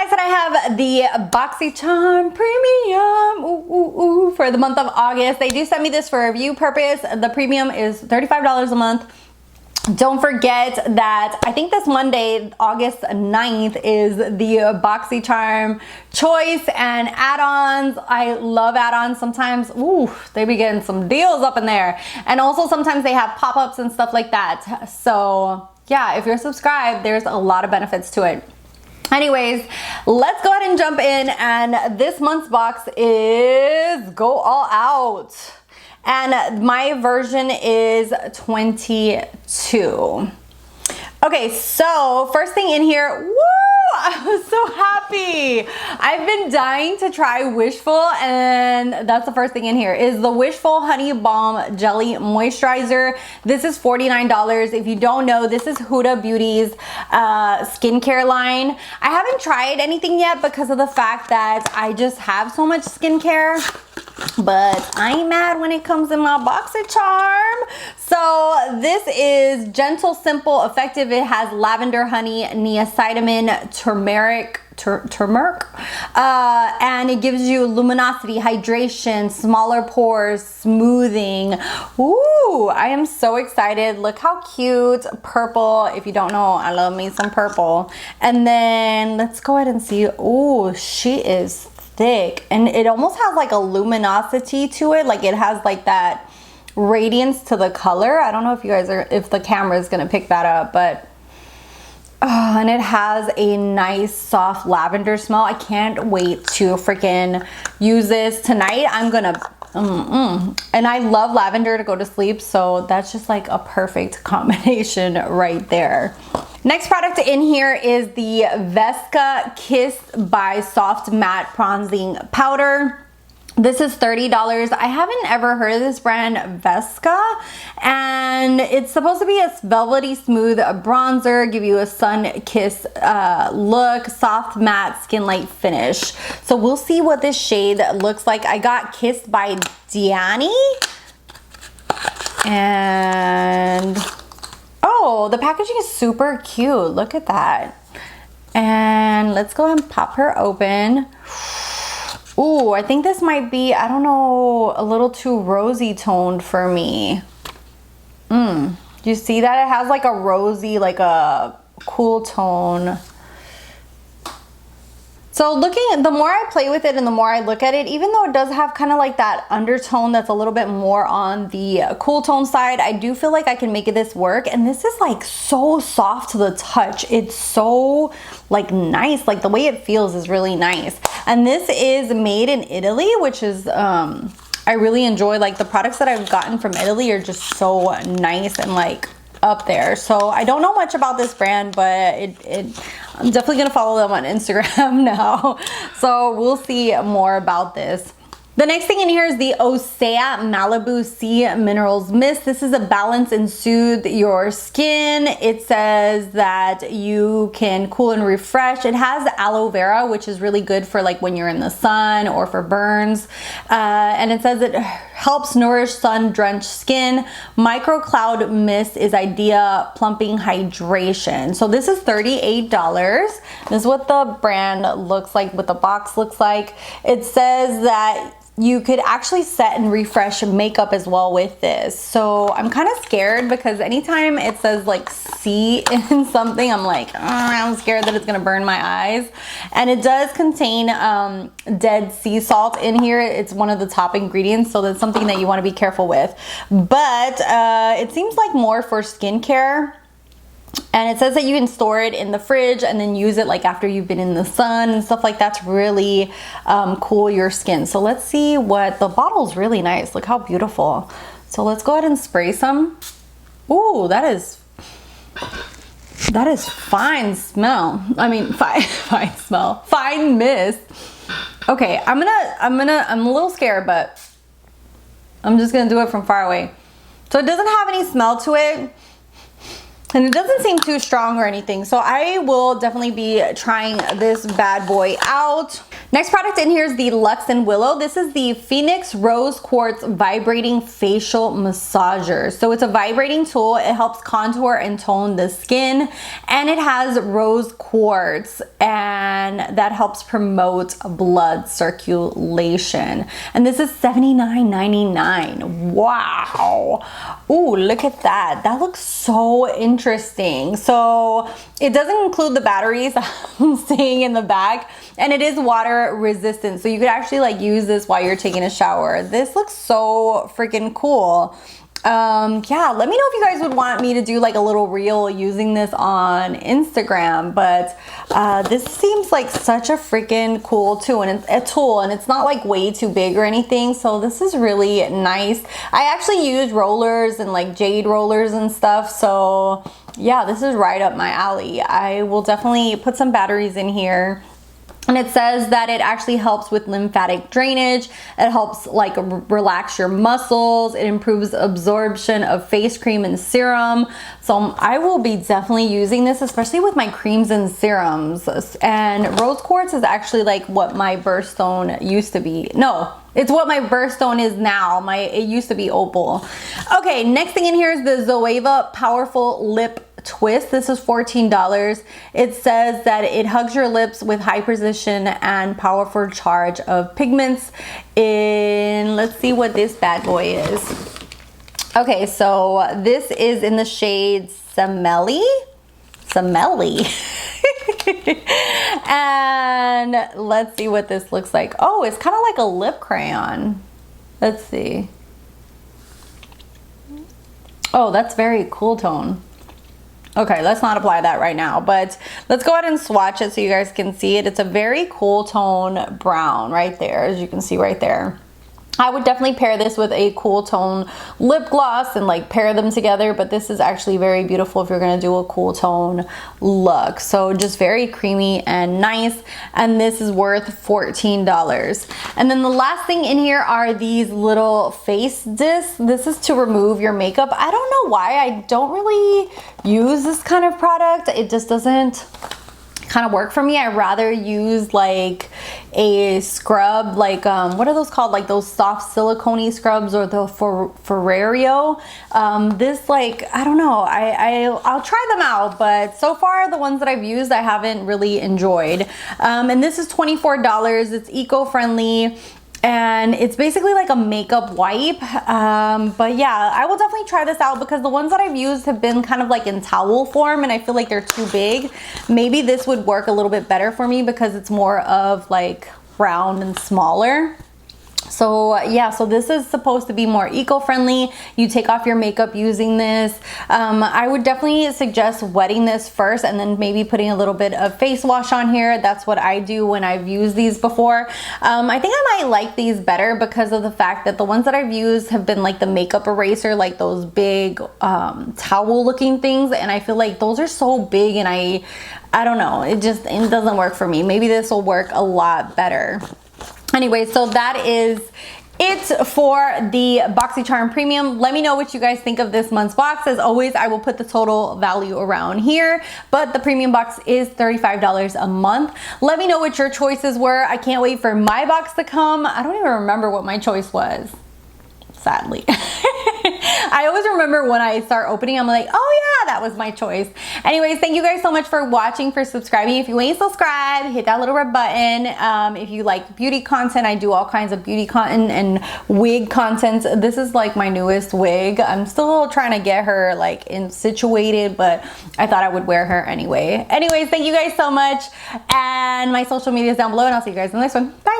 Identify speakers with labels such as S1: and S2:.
S1: nice that I have the Boxycharm Premium for the month of August. They do send me this for review purpose. The premium is $35 a month. Don't forget that I think this Monday, August 9th, is the Boxycharm choice and add-ons. I love add-ons. Sometimes, they be getting some deals up in there. And also sometimes they have pop-ups and stuff like that. So yeah, if you're subscribed, there's a lot of benefits to it. Anyways, let's go ahead and jump in, and this month's box is Go All Out. And my version is 22. Okay, so first thing in here, woo! I was so happy. I've been dying to try Wishful, and that's the first thing in here is the Wishful Honey Balm Jelly Moisturizer. This is $49. If you don't know, this is Huda Beauty's skincare line. I haven't tried anything yet because of the fact that I just have so much skincare. But I ain't mad when it comes in my Boxycharm. So this is gentle, simple, effective. It has lavender, honey, niacinamide, turmeric, and it gives you luminosity, hydration, smaller pores, smoothing. Ooh, I am so excited. Look how cute. Purple. If you don't know, I love me some purple. And then let's go ahead and see. Ooh, she is thick, and it almost has like a luminosity to it. Like it has like that radiance to the color. I don't know if you guys are, if the camera is gonna pick that up, but and it has a nice soft lavender smell. I can't wait to freaking use this tonight. I'm gonna and I love lavender to go to sleep, so that's just like a perfect combination right there. Next product in here is the Vesca Kiss by Soft Matte Bronzing Powder. This is $30. I haven't ever heard of this brand, Vesca, and it's supposed to be a velvety smooth bronzer, give you a sun kiss look, soft matte skin light finish. So we'll see what this shade looks like. I got Kissed by Diani, and oh, the packaging is super cute. Look at that. And let's go ahead and pop her open. Ooh, I think this might be, I don't know, a little too rosy toned for me. Do you see that? It has like a rosy, like a cool tone. So the more I play with it and the more I look at it, even though it does have kind of like that undertone that's a little bit more on the cool tone side, I do feel like I can make this work. And this is like so soft to the touch. It's so like nice. Like the way it feels is really nice. And this is made in Italy, which is, I really enjoy, like the products that I've gotten from Italy are just so nice and like up there. So I don't know much about this brand, but I'm definitely gonna follow them on Instagram now. So we'll see more about this. The next thing in here is the Osea Malibu Sea Minerals Mist. This is a balance and soothe your skin. It says that you can cool and refresh. It has aloe vera, which is really good for like when you're in the sun or for burns. And it says it helps nourish sun-drenched skin. Micro Cloud Mist is idea plumping hydration. So this is $38. This is what the brand looks like, what the box looks like. It says that you could actually set and refresh makeup as well with this. So I'm kind of scared because anytime it says like sea in something, I'm like, I'm scared that it's gonna burn my eyes. And it does contain dead sea salt in here. It's one of the top ingredients, so that's something that you want to be careful with. But it seems like more for skincare. And it says that you can store it in the fridge and then use it like after you've been in the sun and stuff like that to really cool your skin. So let's see what, the bottle's really nice. Look how beautiful. So let's go ahead and spray some. Ooh, that is fine smell. I mean, fine smell, fine mist. Okay, I'm a little scared, but I'm just gonna do it from far away. So it doesn't have any smell to it. And it doesn't seem too strong or anything. So I will definitely be trying this bad boy out. Next product in here is the Lux Willow. This is the Phoenix Rose Quartz Vibrating Facial Massager. So it's a vibrating tool. It helps contour and tone the skin, and it has rose quartz, and that helps promote blood circulation. And this is $79.99. Wow. Ooh, look at that. That looks so interesting. So it doesn't include the batteries I'm seeing in the back, and it is water resistant, so you could actually like use this while you're taking a shower. This looks so freaking cool. Yeah, let me know if you guys would want me to do like a little reel using this on Instagram, but this seems like such a freaking cool tool, and it's not like way too big or anything, so this is really nice. I actually use rollers and like jade rollers and stuff, so yeah, this is right up my alley. I will definitely put some batteries in here. And it says that it actually helps with lymphatic drainage. It helps like relax your muscles. It improves absorption of face cream and serum. So I will be definitely using this, especially with my creams and serums. And rose quartz is actually like what my birthstone used to be. No, it's what my birthstone is now. It used to be opal. Okay, next thing in here is the Zoeva Powerful Lip Twist. This is $14. It says that it hugs your lips with high precision and powerful charge of pigments. Let's see what this bad boy is. Okay, so this is in the shade Meli. And let's see what this looks like. Oh, it's kind of like a lip crayon. Let's see. Oh, that's very cool tone. Okay, let's not apply that right now, but let's go ahead and swatch it so you guys can see it. It's a very cool tone brown right there, as you can see right there. I would definitely pair this with a cool tone lip gloss and like pair them together, but this is actually very beautiful if you're gonna do a cool tone look. So just very creamy and nice, and this is worth $14. And then the last thing in here are these little face discs. This is to remove your makeup. I don't know why I don't really use this kind of product. It just doesn't kind of work for me. I'd rather use like a scrub, like what are those called, like those soft silicone scrubs, or the Ferrario. This, like, I don't know, I'll try them out, but so far the ones that I've used I haven't really enjoyed. And this is $24. It's eco-friendly, and it's basically like a makeup wipe. But yeah, I will definitely try this out because the ones that I've used have been kind of like in towel form, and I feel like they're too big. Maybe this would work a little bit better for me because it's more of like round and smaller. So yeah, so this is supposed to be more eco-friendly. You take off your makeup using this. I would definitely suggest wetting this first and then maybe putting a little bit of face wash on here. That's what I do when I've used these before. I think I might like these better because of the fact that the ones that I've used have been like the makeup eraser, like those big towel looking things, and I feel like those are so big, and I don't know, it doesn't work for me. Maybe this will work a lot better. Anyway, so that is it for the Boxycharm Premium. Let me know what you guys think of this month's box. As always, I will put the total value around here, but the premium box is $35 a month. Let me know what your choices were. I can't wait for my box to come. I don't even remember what my choice was, sadly. I always remember when I start opening, I'm like, oh yeah, that was my choice. Anyways, thank you guys so much for watching, for subscribing. If you ain't subscribed, hit that little red button. If you like beauty content, I do all kinds of beauty content and wig content. This is like my newest wig. I'm still trying to get her like situated, but I thought I would wear her anyway. Anyways, thank you guys so much. And my social media is down below, and I'll see you guys in the next one. Bye.